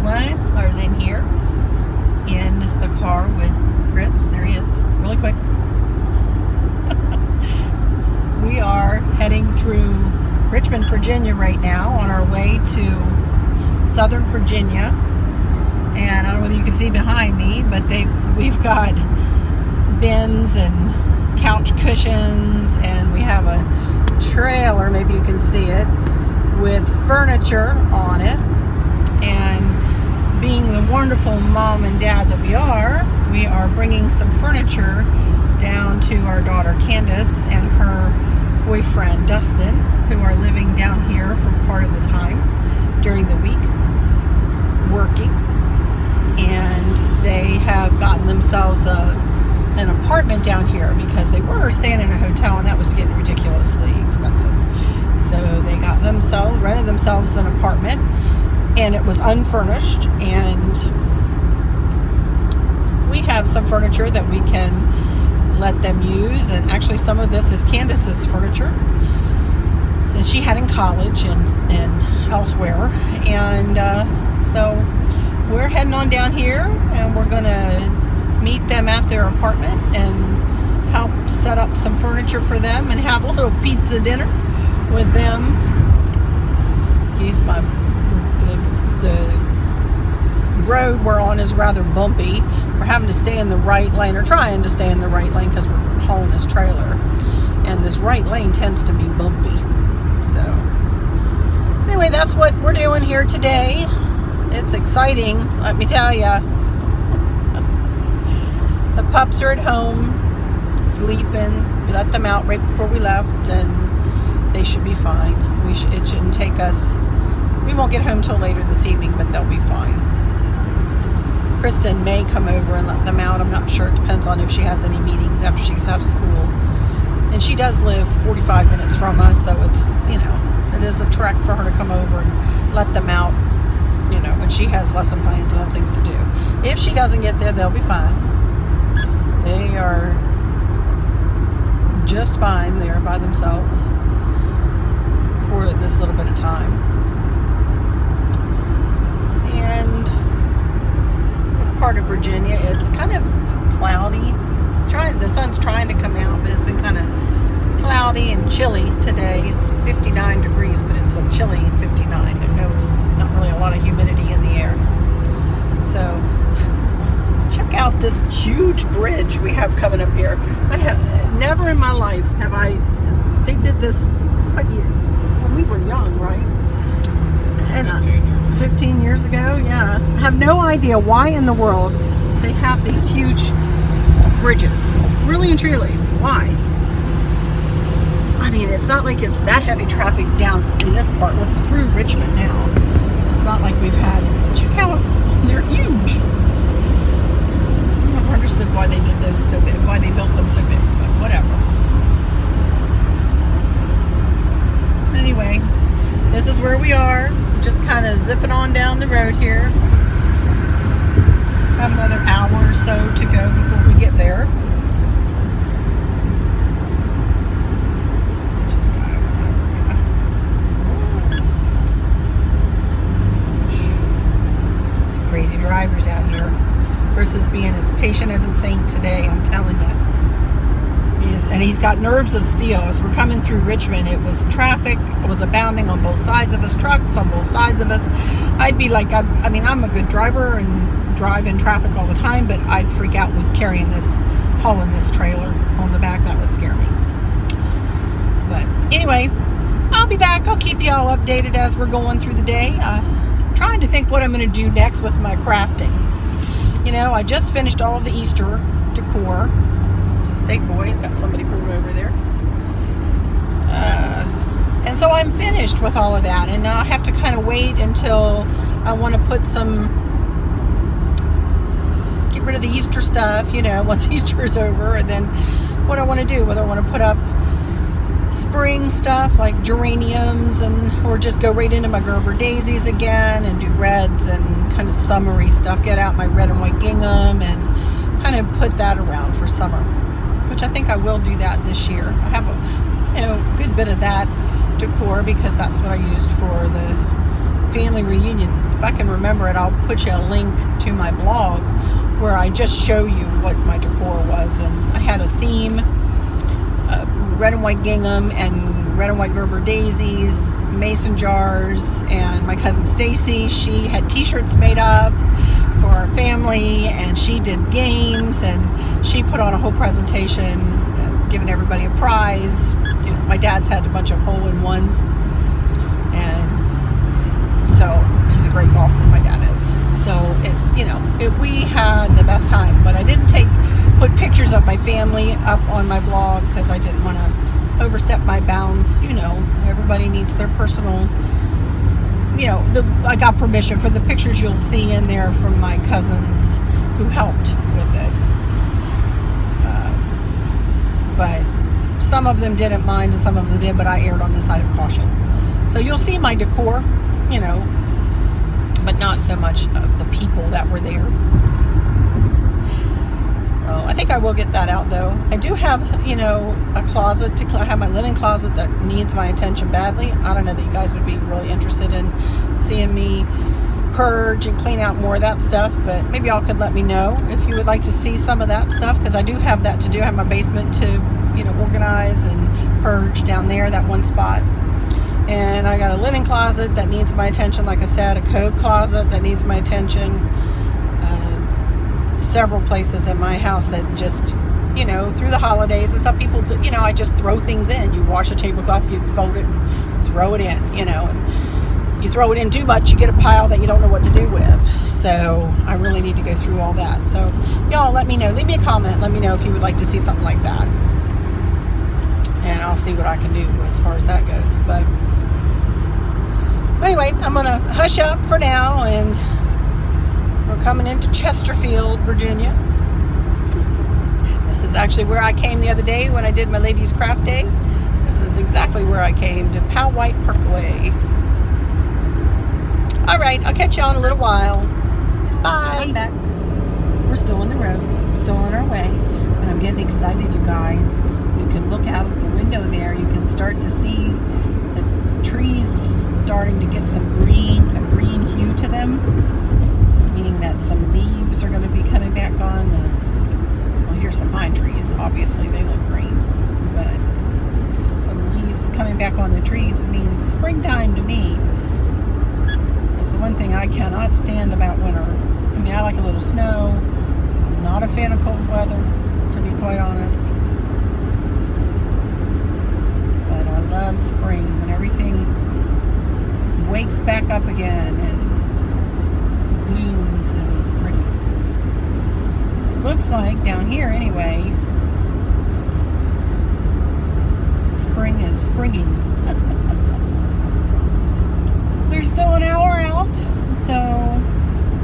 everyone. Arlene here in the car with Chris. There he is, really quick. We are heading through Richmond, Virginia right now on our way to Southern Virginia. And I don't know whether you can see behind me, but we've got bins and couch cushions, and we have a trailer, maybe you can see it, with furniture on it. And being the wonderful mom and dad that we are bringing some furniture down to our daughter Candace and her boyfriend Dustin, who are living down here for part of the time during the week working. And they have gotten themselves an apartment down here because they were staying in a hotel and that was getting ridiculously expensive. So they rented themselves an apartment, and it was unfurnished, and we have some furniture that we can let them use. And actually some of this is Candace's furniture that she had in college and elsewhere. And so we're heading on down here, and we're gonna meet them at their apartment and help set up some furniture for them and have a little pizza dinner with them. Excuse my, the road we're on is rather bumpy. We're having to stay in the right lane, or trying to stay in the right lane, because we're hauling this trailer, and this right lane tends to be bumpy. So anyway, that's what we're doing here today. It's exciting, let me tell ya. The pups are at home, sleeping. We let them out right before we left, and they should be fine. It shouldn't take us, we won't get home till later this evening, but they'll be fine. Kristen may come over and let them out. I'm not sure. It depends on if she has any meetings after she gets out of school. And she does live 45 minutes from us, so it's, it is a trek for her to come over and let them out, when she has lesson plans and other things to do. If she doesn't get there, they'll be fine. They are just fine there by themselves for this little bit of time. And this part of Virginia, it's kind of cloudy. The sun's trying to come out, but it's been kind of cloudy and chilly today. It's 59 degrees, but it's a chilly 59. There's not really a lot of humidity in the air. So check out this huge bridge we have coming up here. I have never in my life they did this, what year? When we were young, right? And 15 years ago, yeah. I have no idea why in the world they have these huge bridges. Really and truly, why? I mean, it's not like it's that heavy traffic down in this part. We're through Richmond now. It's not like we've had, check out, they're huge. I never understood why they did those so big, why they built them so big, but whatever. Anyway, this is where we are. Just kind of zipping on down the road here. Have another hour or so to go before we get there. Just kind of some crazy drivers out here. Versus being as patient as a saint today, I'm telling you. He's got nerves of steel. As we're coming through Richmond, it was traffic. It was abounding on both sides of us, trucks on both sides of us. I'd be like, I'm a good driver and drive in traffic all the time, but I'd freak out with hauling this trailer on the back. That would scare me. But anyway, I'll be back. I'll keep you all updated as we're going through the day. Trying to think what I'm going to do next with my crafting. I just finished all of the Easter decor. So State Boy's got somebody pulled over there. And so I'm finished with all of that. And now I have to kind of wait until I want to put get rid of the Easter stuff, once Easter is over. And then what I want to do, whether I want to put up spring stuff like geraniums or just go right into my Gerber daisies again and do reds and kind of summery stuff. Get out my red and white gingham and kind of put that around for summer, which I think I will do that this year. I have a good bit of that decor because that's what I used for the family reunion if I can remember it, I'll put you a link to my blog where I just show you what my decor was. And I had a theme, red and white gingham and red and white Gerber daisies, mason jars, and my cousin Stacy, she had t-shirts made up for our family, and she did games, and she put on a whole presentation, giving everybody a prize. You know, my dad's had a bunch of hole-in-ones, and so he's a great golfer, my dad is. So we had the best time. But I didn't put pictures of my family up on my blog because I didn't want to overstep my bounds. You know, everybody needs their personal. I got permission for the pictures you'll see in there from my cousins who helped with it. But some of them didn't mind and some of them did, but I erred on the side of caution. So you'll see my decor, but not so much of the people that were there. So I think I will get that out though. I do have, a closet I have my linen closet that needs my attention badly. I don't know that you guys would be really interested in seeing me purge and clean out more of that stuff, but maybe y'all could let me know if you would like to see some of that stuff, because I do have that to do. I have my basement to, organize and purge down there, that one spot. And I got a linen closet that needs my attention, like I said, a coat closet that needs my attention. Several places in my house that just, through the holidays and stuff, people do, I just throw things in. You wash a tablecloth, you fold it, throw it in, and you throw it in too much, you get a pile that you don't know what to do with. So I really need to go through all that. So y'all let me know, leave me a comment, let me know if you would like to see something like that. And I'll see what I can do as far as that goes. But anyway, I'm going to hush up for now, and we're coming into Chesterfield, Virginia. This is actually where I came the other day when I did my ladies' craft day. This is exactly where I came, to Powhite Parkway. All right, I'll catch y'all in a little while. Bye. I'm back. We're still on the road, still on our way, and I'm getting excited, you guys. You can look out of the window there. You can start to see the trees starting to get a green hue to them, meaning that some leaves are going to be coming back on. Here's some pine trees. Obviously, they look green, but some leaves coming back on the trees means springtime to me. That's the one thing I cannot stand about winter. I mean, I like a little snow. I'm not a fan of cold weather, to be quite honest. But I love spring, when everything wakes back up again and blooms and is pretty. It looks like down here anyway, spring is springing. We're still an hour out, so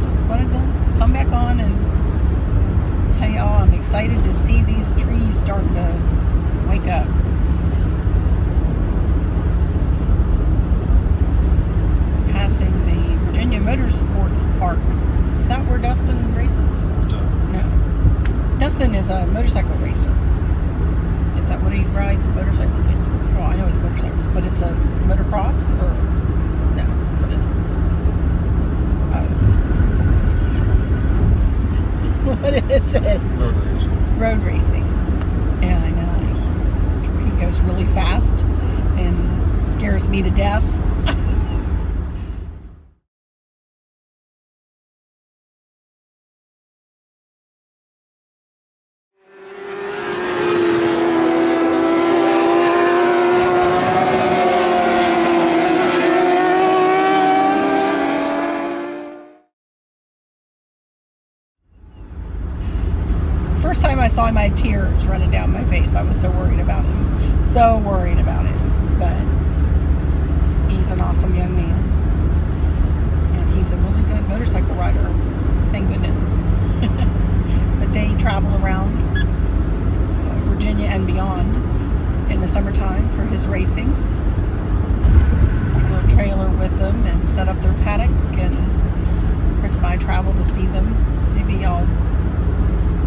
just wanted to come back on and tell y'all I'm excited to see these trees starting to wake up. Passing the Virginia Motorsports Park. Is that where Dustin races? No. Dustin is a motorcycle racer. Is that what he rides? Motorcycle? Oh, I know it's motorcycles, but it's a motocross or no? What is it? What is it? Road racing. Road racing. And he goes really fast and scares me to death. First time I saw him, I had tears running down my face. I was so worried about him. So worried about him. But he's an awesome young man. And he's a really good motorcycle rider. Thank goodness. But they travel around Virginia and beyond in the summertime for his racing. Take a little trailer with them and set up their paddock. And Chris and I travel to see them. Maybe I'll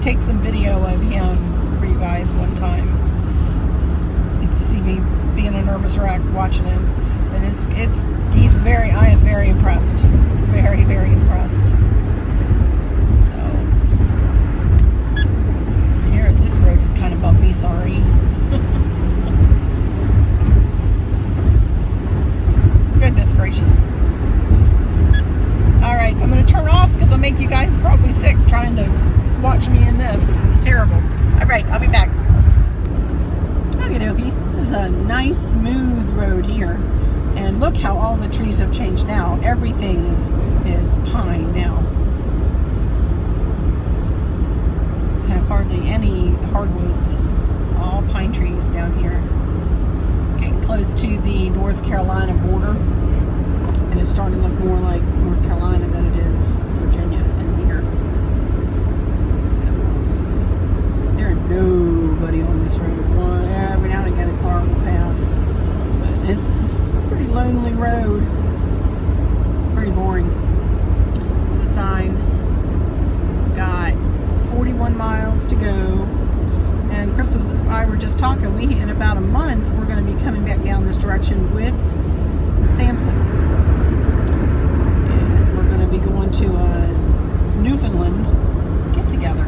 take some video of him for you guys one time. See me being a nervous wreck watching him. And I am very impressed. Very, very impressed. So, here, this road is kind of bumpy, sorry. Goodness gracious. Alright, I'm going to turn off because I'll make you guys probably sick trying to watch me in this. This is terrible. Alright, I'll be back. Okie dokie. This is a nice, smooth road here. And look how all the trees have changed now. Everything is pine now. Have hardly any hardwoods. All pine trees down here. Getting close to the North Carolina border. And it's starting to look more like North Carolina than it is Virginia in here. So, there are nobody on this road. Every now and again a car will pass. But it's a pretty lonely road. Pretty boring. There's a sign. Got 41 miles to go. And Chris and I were just talking. In about a month, we're going to be coming back down this direction with Samson. And we're going to be going to a Newfoundland get-together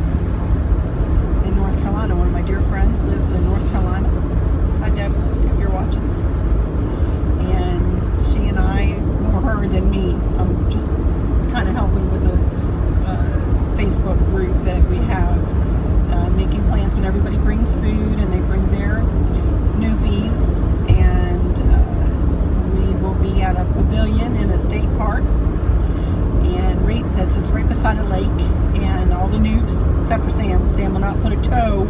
in North Carolina. One of my dear friends lives in North Carolina. Hi, Deb, if you're watching. And she and I, more her than me, I'm just kind of helping with a Facebook group that we have, making plans when everybody brings food and they bring their newfies, and we will be at a pavilion in a state park, and that sits right beside a lake, and all the newfs, except for Sam will not put a toe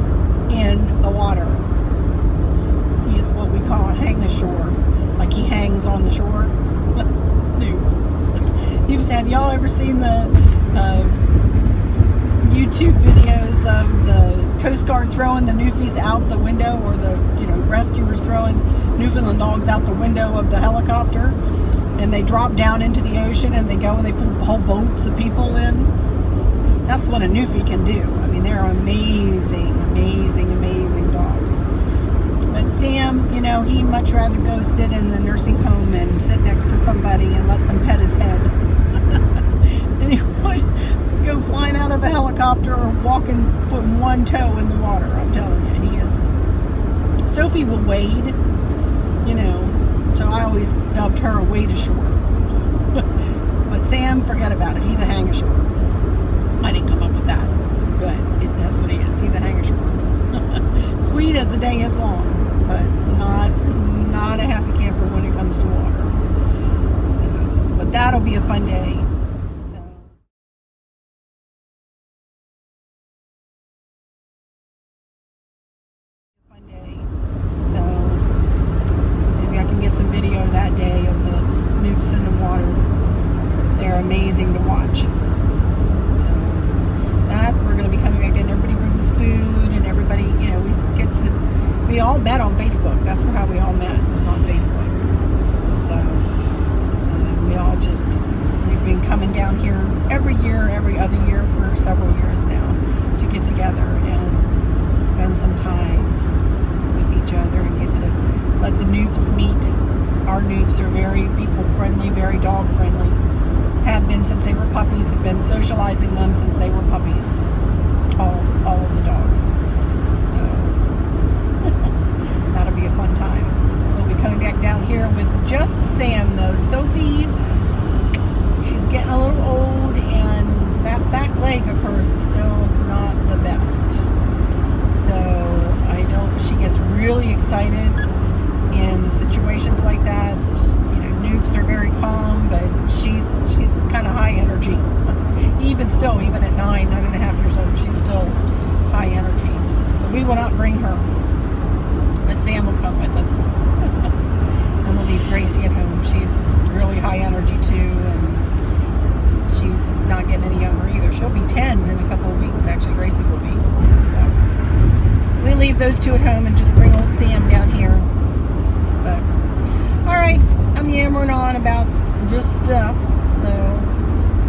in the water. He is what we call a hang-ashore, like he hangs on the shore. Newf. Have y'all ever seen the YouTube videos of the Coast Guard throwing the newfies out the window, or the rescuers throwing Newfoundland dogs out the window of the helicopter, and they drop down into the ocean and they go and they pull whole boats of people in? That's what a newfie can do. I mean, they're amazing, amazing, amazing dogs. But Sam, he'd much rather go sit in the nursing home and sit next to somebody and let them pet his head than he would go flying out of a helicopter or putting one toe in the water. I'm telling you, he is. Sophie will wade, so I always dubbed her a wade ashore. But Sam, forget about it. He's a hang ashore. I didn't come up with that, but that's what he is. He's a hang ashore. Sweet as the day is long, but not a happy camper when it comes to water. So, but that'll be a fun day. Video that day of the newfs in the water. They're amazing to watch. So that we're going to be coming back in. Everybody brings food, and everybody, we all met on Facebook. That's how we all met, was on Facebook. So we've been coming down here every other year for several years now to get together and spend some time with each other and get to let the newfs meet. Our newfs are very people-friendly, very dog-friendly. Have been since they were puppies. Have been socializing them since they were puppies. All of the dogs. So that'll be a fun time. So we'll be coming back down here with just Sam, though. Sophie, she's getting a little old, and that back leg of hers is still not the best. So she gets really excited in situations like that. Newfs are very calm, but she's kind of high energy. Even at 9.5 years old, she's still high energy. So we will not bring her, but Sam will come with us. And we'll leave Gracie at home. She's really high energy too, and she's not getting any younger either. She'll be 10 in a couple of weeks, actually. Gracie will be. So we leave those two at home and just bring old Sam down here. But alright, I'm yammering on about just stuff, so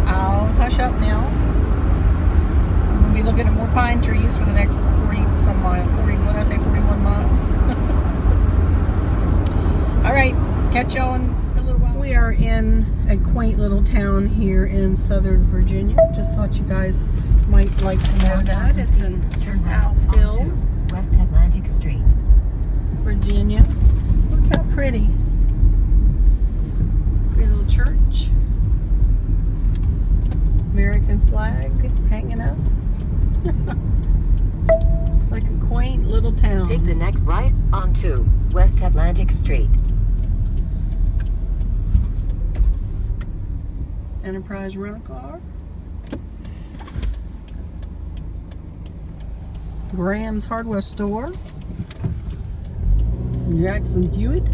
I'll hush up now. We'll be looking at more pine trees for the next 41 miles. catch y'all in a little while. We are in a quaint little town here in Southern Virginia. Just thought you guys might like to know that. It's in Southville, West Atlantic Street, Virginia. Look how pretty. Pretty little church. American flag hanging up. It's like a quaint little town. take the next right onto West Atlantic Street. Enterprise Rent-A-Car. Graham's Hardware Store. Jackson Hewitt.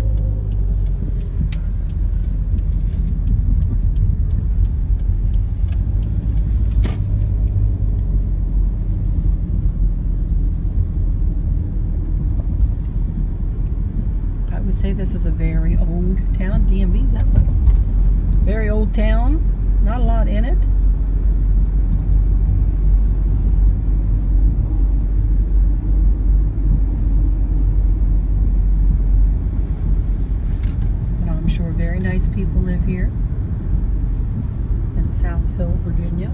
I would say this is a very old town. DMV's that way. Very old town. Not a lot in it. But I'm sure very nice people live here in South Hill, Virginia.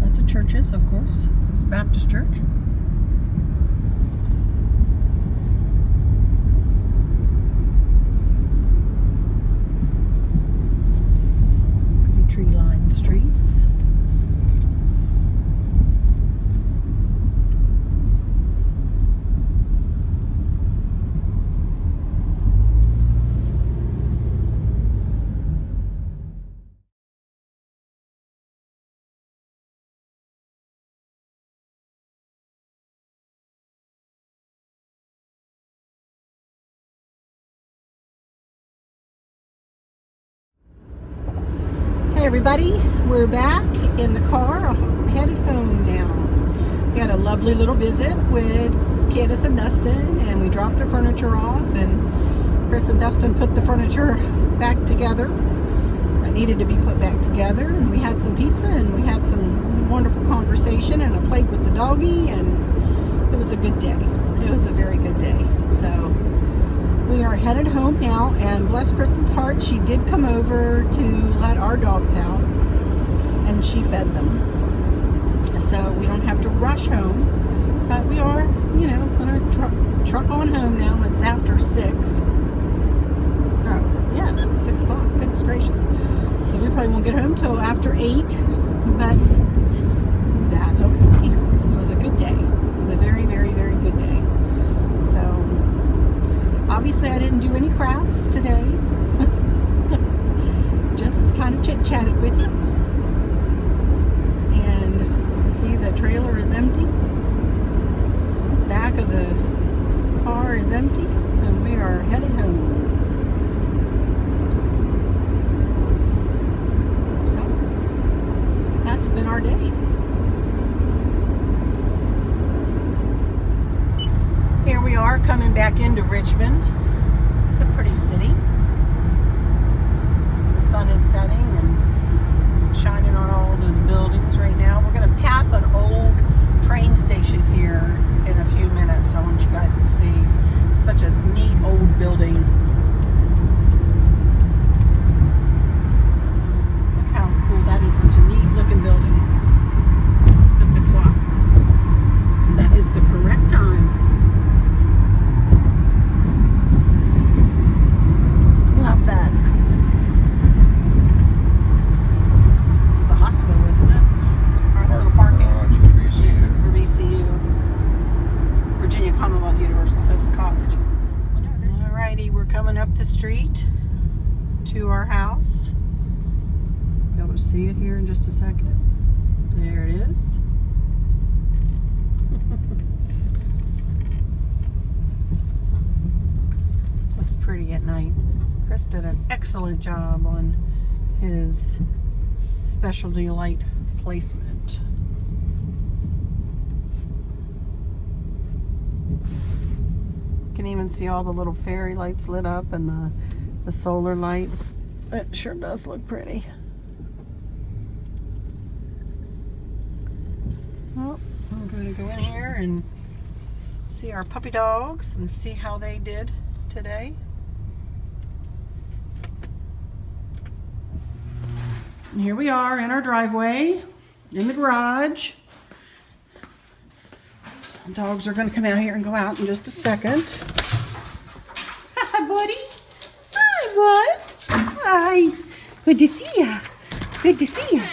Lots of churches, of course. There's a Baptist church. Tree-lined streets. Hey everybody, we're back in the car, headed home now. We had a lovely little visit with Candace and Dustin, and we dropped their furniture off, and Chris and Dustin put the furniture back together that needed to be put back together, and we had some pizza, and we had some wonderful conversation, and I played with the doggy, and it was a good day. It was a very good day. So we are headed home now, and bless Kristen's heart, she did come over to let our dogs out, and she fed them. So we don't have to rush home, but we are, gonna truck on home now. It's after 6. Oh, yes, it's 6 o'clock. Goodness gracious. So we probably won't get home till after 8, but that's okay. It was a good day. It was a very, very, very good day. Obviously, I didn't do any crafts today. Just kind of chit-chatted with you. And you can see the trailer is empty. Back of the car is empty. And we are headed home. So, that's been our day. Here we are coming back into Richmond. It's a pretty city. The sun is setting and shining on all those buildings right now. We're going to pass an old train station here in a few minutes. I want you guys to see such a neat old building. Look how cool that is. Such a neat looking building. Look at the clock. And that is the correct time. Love that. It's the hospital, isn't it? Hospital parking. For VCU. Virginia Commonwealth University, so it's the college. Alrighty, we're coming up the street to our house. Be able to see it here in just a second. There it is. Looks pretty at night. Chris did an excellent job on his specialty light placement. You can even see all the little fairy lights lit up and the solar lights. It sure does look pretty. Well, I'm going to go in here and see our puppy dogs and see how they did today. And here we are in our driveway, in the garage. The dogs are going to come out here and go out in just a second. Hi, buddy. Hi, bud. Hi. Good to see ya. Good to see ya.